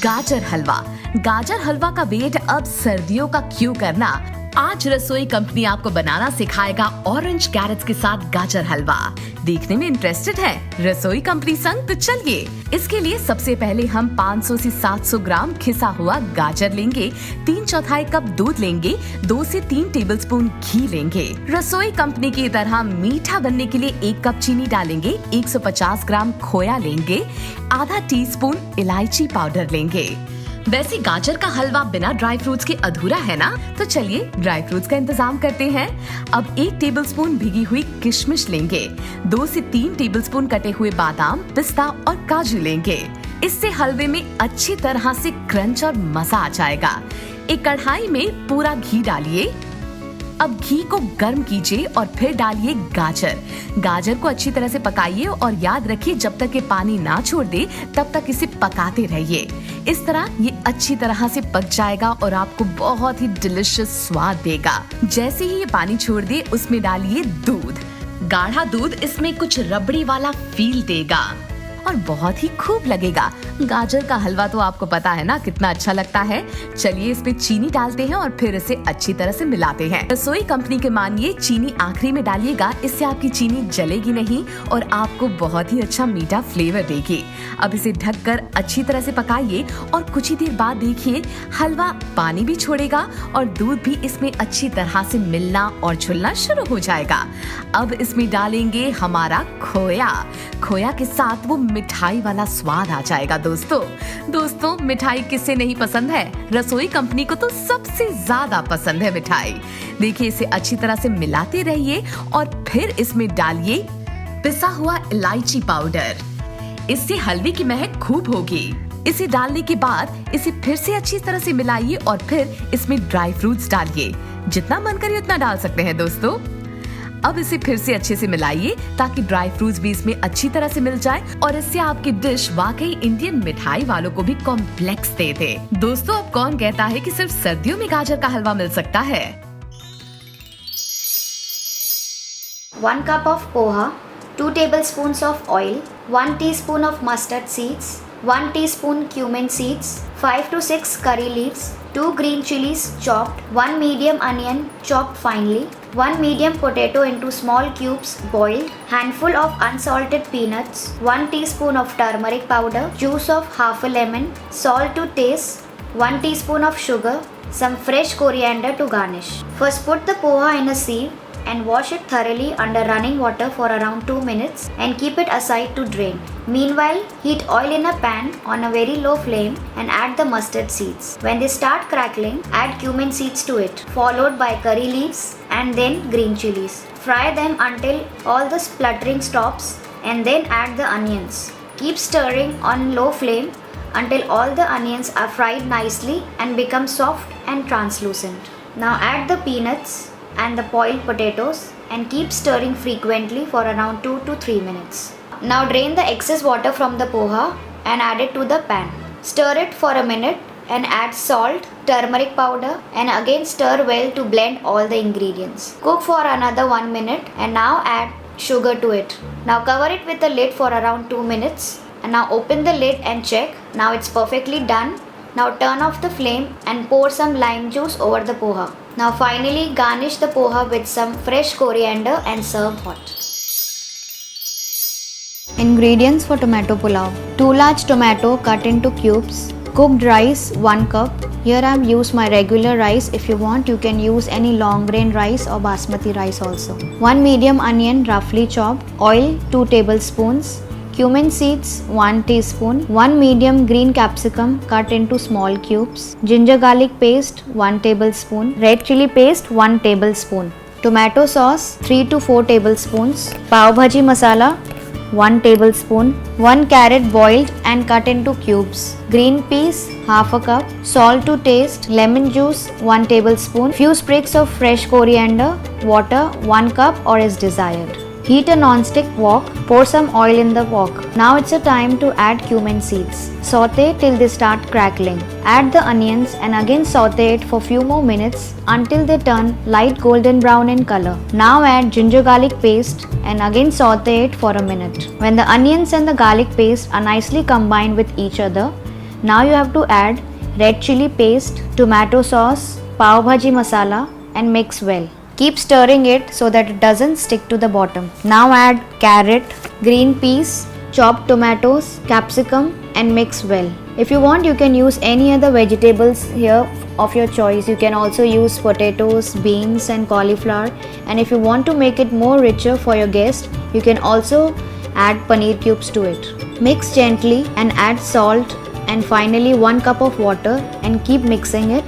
गाजर हलवा। गाजर हलवा का वेट अब सर्दियों का क्यों करना। आज रसोई कंपनी आपको बनाना सिखाएगा ऑरेंज कैरेट्स के साथ गाजर हलवा। देखने में इंटरेस्टेड है रसोई कंपनी संग? तो चलिए, इसके लिए सबसे पहले हम 500 से 700 ग्राम खिसा हुआ गाजर लेंगे, 3/4 कप दूध लेंगे, 2 से 3 टेबलस्पून घी लेंगे। रसोई कंपनी की तरह मीठा बनने के लिए 1 कप चीनी डालेंगे, 150 ग्राम खोया लेंगे, आधा टीस्पून इलायची पाउडर लेंगे। वैसे गाजर का हलवा बिना ड्राई फ्रूट्स के अधूरा है ना, तो चलिए ड्राई फ्रूट्स का इंतजाम करते हैं। अब 1 टेबलस्पून भिगी हुई किशमिश लेंगे, 2 से 3 टेबलस्पून कटे हुए बादाम, पिस्ता और काजू लेंगे। इससे हलवे में अच्छी तरह से क्रंच और मजा आ जाएगा। एक कढ़ाई में पूरा घी डालिए। अब घी को गर्म कीजिए और फिर डालिए गाजर। गाजर को अच्छी तरह से पकाइए और याद रखिए जब तक ये पानी ना छोड़ दे तब तक इसे पकाते रहिए। इस तरह ये अच्छी तरह से पक जाएगा और आपको बहुत ही डिलिशियस स्वाद देगा। जैसे ही ये पानी छोड़ दे उसमें डालिए दूध। गाढ़ा दूध इसमें कुछ रबड़ी वाला फील देगा और बहुत ही खूब लगेगा। गाजर का हलवा तो आपको पता है ना कितना अच्छा लगता है। चलिए इसमें चीनी डालते हैं और फिर इसे अच्छी तरह से मिलाते हैं। रसोई कंपनी के मानिए चीनी आखिरी में डालिएगा, इससे आपकी चीनी जलेगी नहीं और आपको बहुत ही अच्छा मीठा फ्लेवर देगी। अब इसे ढककर अच्छी तरह से पकाइए और कुछ ही देर बाद देखिए हलवा पानी भी छोड़ेगा और दूध भी इसमें अच्छी तरह से मिलना और घुलना शुरू हो जाएगा। अब इसमें डालेंगे हमारा खोया। खोया के साथ वो मिठाई वाला स्वाद आ जाएगा। दोस्तों मिठाई किसे नहीं पसंद है? रसोई कंपनी को तो सबसे ज्यादा पसंद है मिठाई। देखिए इसे अच्छी तरह से मिलाते रहिए और फिर इसमें डालिए पिसा हुआ इलायची पाउडर। इससे हलवे की महक खूब होगी। इसे डालने के बाद इसे फिर से अच्छी तरह से मिलाइए और फिर इसमें ड्राई फ्रूट्स डालिए। जितना मन करे उतना डाल सकते हैं दोस्तों। अब इसे फिर से अच्छे से मिलाइए ताकि ड्राई फ्रूट्स भी इसमें अच्छी तरह से मिल जाए और इससे आपकी डिश वाकई इंडियन मिठाई वालों को भी कॉम्प्लेक्स दे दे। दोस्तों अब कौन कहता है कि सिर्फ सर्दियों में गाजर का हलवा मिल सकता है? 1 cup of poha, 2 tablespoons of oil, 1 teaspoon of mustard seeds, 1 teaspoon cumin seeds, 5 to 6 curry leaves, 2 green chilies chopped, 1 medium onion chopped finely, 1 medium potato into small cubes boiled, handful of unsalted peanuts, 1 teaspoon of turmeric powder, juice of half a lemon, salt to taste, 1 teaspoon of sugar, some fresh coriander to garnish. First put the poha in a sieve and wash it thoroughly under running water for around 2 minutes and keep it aside to drain. Meanwhile, heat oil in a pan on a very low flame and add the mustard seeds. When they start crackling, add cumin seeds to it, followed by curry leaves and then green chilies. Fry them until all the spluttering stops and then add the onions. Keep stirring on low flame until all the onions are fried nicely and become soft and translucent. Now add the peanuts and the boiled potatoes and keep stirring frequently for around 2 to 3 minutes. Now drain the excess water from the poha and add it to the pan. Stir it for a minute and add salt, turmeric powder and again stir well to blend all the ingredients. Cook for another 1 minute and now add sugar to it. Now cover it with a lid for around 2 minutes and now open the lid and check. Now it's perfectly done. Now turn off the flame and pour some lime juice over the poha. Now finally garnish the poha with some fresh coriander and serve hot. Ingredients for tomato pulao: 2 large tomato cut into cubes, cooked rice 1 cup. Here I have used my regular rice. If you want you can use any long grain rice or basmati rice also. 1 medium onion roughly chopped, oil 2 tablespoons, cumin seeds 1 teaspoon, 1 medium green capsicum cut into small cubes, ginger garlic paste 1 tablespoon, red chili paste 1 tablespoon, tomato sauce 3 to 4 tablespoons, pav bhaji masala 1 tablespoon, 1 carrot boiled and cut into cubes, green peas half a cup, salt to taste, lemon juice 1 tablespoon, few sprigs of fresh coriander, water 1 cup or as desired. Heat a non-stick wok, pour some oil in the wok. Now it's a time to add cumin seeds. Saute till they start crackling. Add the onions and again saute it for few more minutes until they turn light golden brown in color. Now add ginger garlic paste and again saute it for a minute. When the onions and the garlic paste are nicely combined with each other, Now you have to add red chili paste, tomato sauce, pav bhaji masala and mix well. Keep stirring it so that it doesn't stick to the bottom. Now add carrot, green peas, chopped tomatoes, capsicum and mix well. If you want, you can use any other vegetables here of your choice. You can also use potatoes, beans and cauliflower, and if you want to make it more richer for your guest, you can also add paneer cubes to it. Mix gently and add salt and finally 1 cup of water and keep mixing it,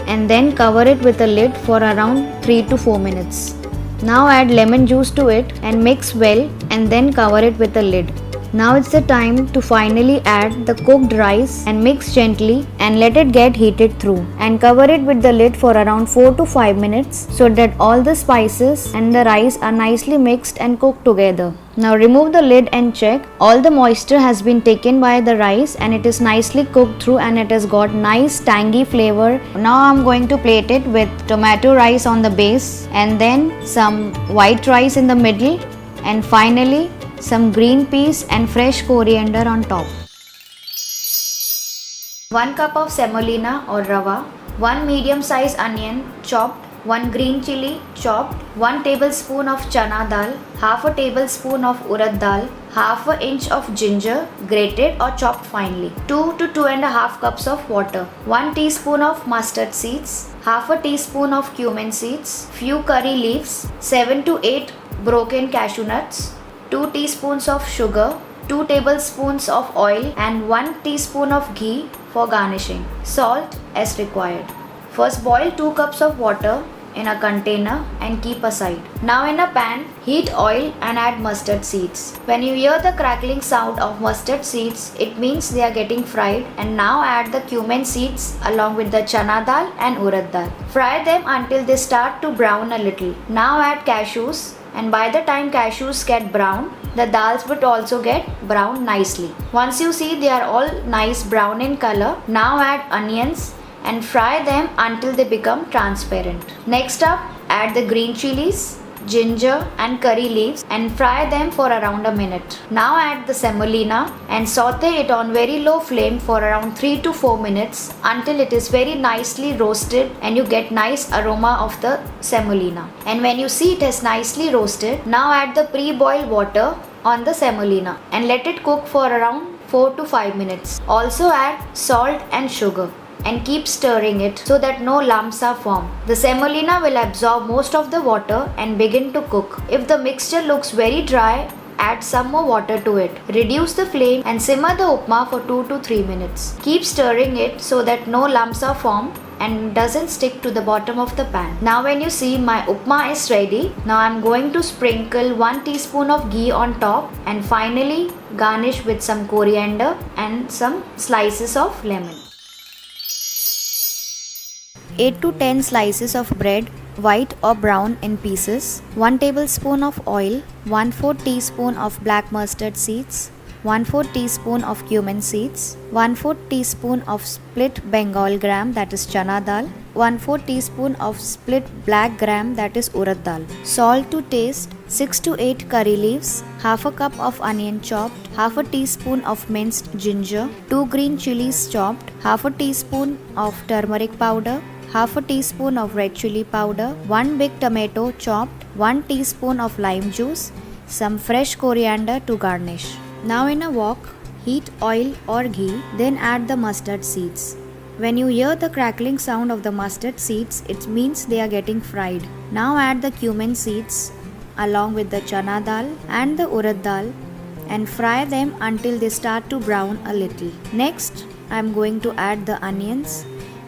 and then cover it with a lid for around 3 to 4 minutes. Now add lemon juice to it and mix well and then cover it with a lid. Now it's the time to finally add the cooked rice and mix gently and let it get heated through, and cover it with the lid for around 4 to 5 minutes so that all the spices and the rice are nicely mixed and cooked together. Now remove the lid and check. All the moisture has been taken by the rice and it is nicely cooked through and it has got nice tangy flavor. Now I'm going to plate it with tomato rice on the base and then some white rice in the middle and finally some green peas and fresh coriander on top. 1 cup of semolina or rava, 1 medium sized onion chopped, 1 green chili chopped, 1 tablespoon of chana dal, half a tablespoon of urad dal, half an inch of ginger grated or chopped finely, 2 to 2.5 cups of water, 1 teaspoon of mustard seeds, half a teaspoon of cumin seeds, few curry leaves, 7 to 8 broken cashew nuts, 2 teaspoons of sugar, 2 tablespoons of oil and 1 teaspoon of ghee for garnishing. Salt as required. First boil 2 cups of water in a container and keep aside. Now in a pan, heat oil and add mustard seeds. When you hear the crackling sound of mustard seeds, it means they are getting fried, and now add the cumin seeds along with the chana dal and urad dal. Fry them until they start to brown a little. Now add cashews, and by the time cashews get brown, the dals would also get brown nicely. Once you see they are all nice brown in color, now add onions and fry them until they become transparent. Next up, add the green chilies, ginger and curry leaves and fry them for around a minute. Now add the semolina and saute it on very low flame for around 3 to 4 minutes until it is very nicely roasted and you get nice aroma of the semolina. And when you see it is nicely roasted, now add the pre-boiled water on the semolina and let it cook for around 4 to 5 minutes. Also add salt and sugar and keep stirring it so that no lumps are formed. The semolina will absorb most of the water and begin to cook. If the mixture looks very dry, add some more water to it. Reduce the flame and simmer the upma for 2 to 3 minutes. Keep stirring it so that no lumps are formed and doesn't stick to the bottom of the pan. Now when you see my upma is ready, now I'm going to sprinkle 1 teaspoon of ghee on top and finally garnish with some coriander and some slices of lemon. 8 to 10 slices of bread, white or brown in pieces, 1 tablespoon of oil, 1/4 teaspoon of black mustard seeds, 1/4 teaspoon of cumin seeds, 1/4 teaspoon of split Bengal gram that is chana dal, 1/4 teaspoon of split black gram that is urad dal, salt to taste, 6 to 8 curry leaves, half a cup of onion chopped, half a teaspoon of minced ginger, 2 green chilies chopped, half a teaspoon of turmeric powder, half a teaspoon of red chili powder, 1 big tomato chopped, 1 teaspoon of lime juice, some fresh coriander to garnish. Now in a wok, heat oil or ghee, then add the mustard seeds. When you hear the crackling sound of the mustard seeds, it means they are getting fried. Now add the cumin seeds along with the chana dal and the urad dal and fry them until they start to brown a little. Next, I am going to add the onions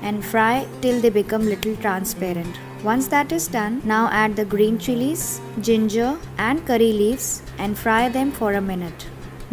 and fry till they become little transparent. Once that is done, now add the green chilies, ginger and curry leaves and fry them for a minute.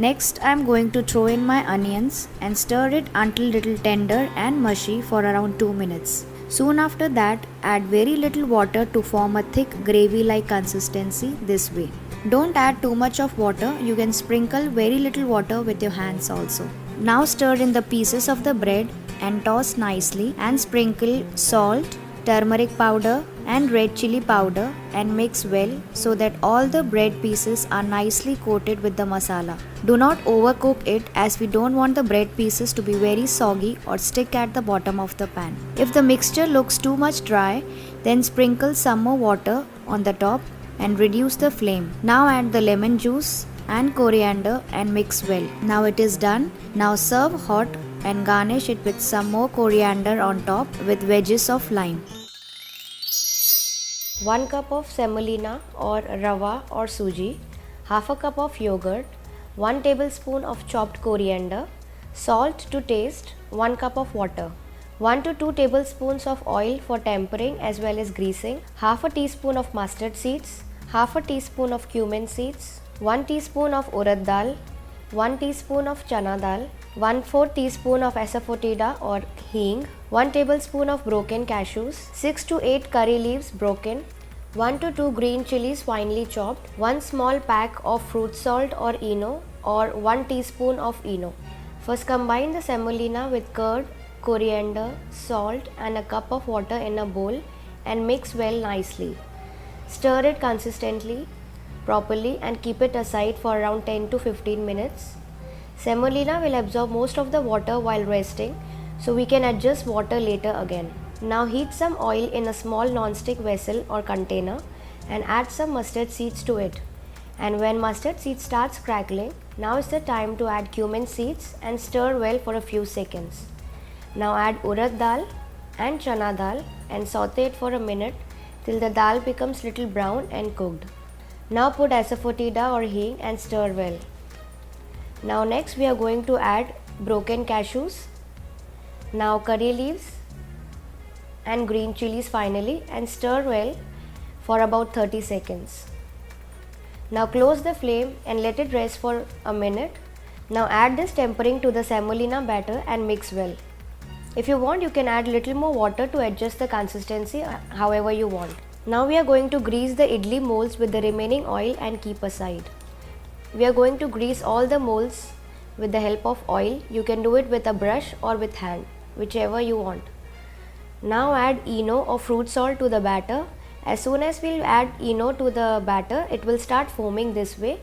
Next, I am going to throw in my onions and stir it until little tender and mushy for around 2 minutes. Soon after that, add very little water to form a thick gravy-like consistency this way. Don't add too much of water, you can sprinkle very little water with your hands also. Now stir in the pieces of the bread and toss nicely and sprinkle salt, turmeric powder and red chili powder and mix well so that all the bread pieces are nicely coated with the masala. Do not overcook it as we don't want the bread pieces to be very soggy or stick at the bottom of the pan. If the mixture looks too much dry, then sprinkle some more water on the top and reduce the flame. Now add the lemon juice and coriander and mix well. Now it is done. Now serve hot and garnish it with some more coriander on top with wedges of lime. 1 cup of semolina or rava or suji, half a cup of yogurt, 1 tablespoon of chopped coriander, salt to taste, 1 cup of water, 1 to 2 tablespoons of oil for tempering as well as greasing, half a teaspoon of mustard seeds, half a teaspoon of cumin seeds, 1 teaspoon of urad dal, 1 teaspoon of chana dal, 1/4 teaspoon of asafoetida or hing, 1 tablespoon of broken cashews, 6 to 8 curry leaves broken, 1 to 2 green chilies finely chopped, 1 small pack of fruit salt or eno or 1 teaspoon of eno. First combine the semolina with curd, coriander, salt and a cup of water in a bowl and mix well nicely. Stir it consistently, properly and keep it aside for around 10 to 15 minutes. Semolina will absorb most of the water while resting, so we can adjust water later again. Now heat some oil in a small non-stick vessel or container and add some mustard seeds to it. And when mustard seeds starts crackling, now is the time to add cumin seeds and stir well for a few seconds. Now add urad dal and chana dal and saute it for a minute till the dal becomes little brown and cooked. Now put asafoetida or hing and stir well. Now next we are going to add broken cashews, now curry leaves and green chilies finally and stir well for about 30 seconds. Now close the flame and let it rest for a minute. Now add this tempering to the semolina batter and mix well. If you want, you can add little more water to adjust the consistency however you want. Now we are going to grease the idli molds with the remaining oil and keep aside. We are going to grease all the molds with the help of oil. You can do it with a brush or with hand, whichever you want. Now add eno or fruit salt to the batter. As soon as we'll add eno to the batter, it will start foaming this way.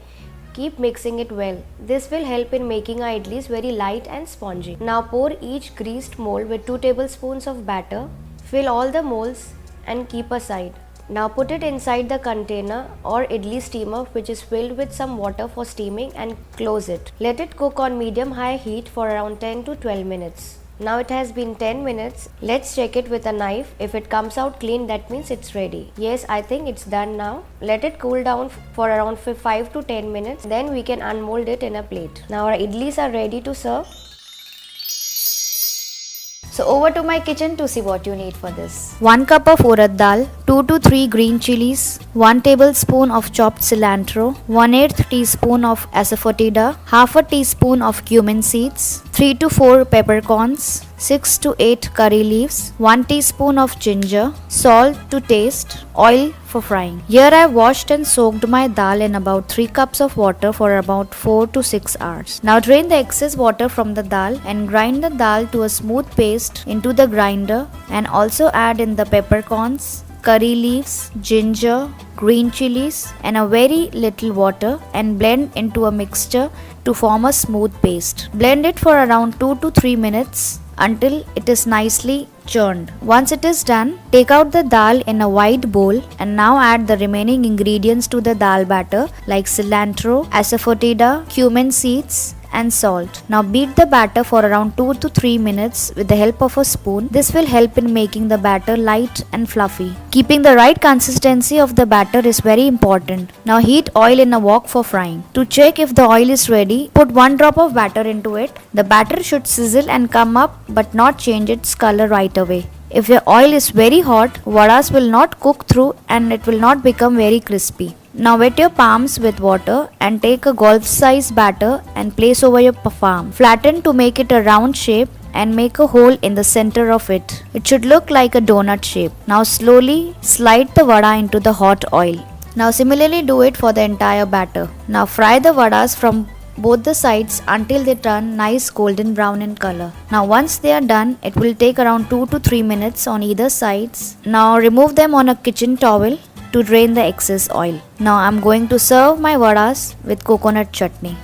Keep mixing it well. This will help in making our idlis very light and spongy. Now pour each greased mold with 2 tablespoons of batter. Fill all the molds and keep aside. Now put it inside the container or idli steamer which is filled with some water for steaming and close it. Let it cook on medium-high heat for around 10 to 12 minutes. Now it has been 10 minutes. Let's check it with a knife. If it comes out clean, that means it's ready. Yes, I think it's done now. Let it cool down for around 5 to 10 minutes. Then we can unmold it in a plate. Now our idlis are ready to serve. So over to my kitchen to see what you need for this. 1 cup of urad dal, 2 to 3 green chilies, 1 tablespoon of chopped cilantro, 1/8 teaspoon of asafoetida, half a teaspoon of cumin seeds, 3 to 4 peppercorns, 6 to 8 curry leaves, 1 teaspoon of ginger, salt to taste, oil for frying. Here I washed and soaked my dal in about 3 cups of water for about 4 to 6 hours. Now drain the excess water from the dal and grind the dal to a smooth paste into the grinder and also add in the peppercorns, curry leaves, ginger, green chilies and a very little water and blend into a mixture to form a smooth paste. Blend it for around 2 to 3 minutes until it is nicely churned. Once it is done, take out the dal in a wide bowl and now add the remaining ingredients to the dal batter like cilantro, asafoetida, cumin seeds and salt. Now beat the batter for around 2 to 3 minutes with the help of a spoon. This will help in making the batter light and fluffy. Keeping the right consistency of the batter is very important. Now heat oil in a wok for frying. To check if the oil is ready, put 1 drop of batter into it. The batter should sizzle and come up but not change its color right away. If your oil is very hot, vadas will not cook through and it will not become very crispy. Now wet your palms with water and take a golf size batter and place over your palm. Flatten to make it a round shape and make a hole in the center of it. It should look like a donut shape. Now slowly slide the vada into the hot oil. Now similarly do it for the entire batter. Now fry the vadas from both the sides until they turn nice golden brown in color. Now once they are done, it will take around 2 to 3 minutes on either sides. Now remove them on a kitchen towel to drain the excess oil. Now I'm going to serve my vadas with coconut chutney.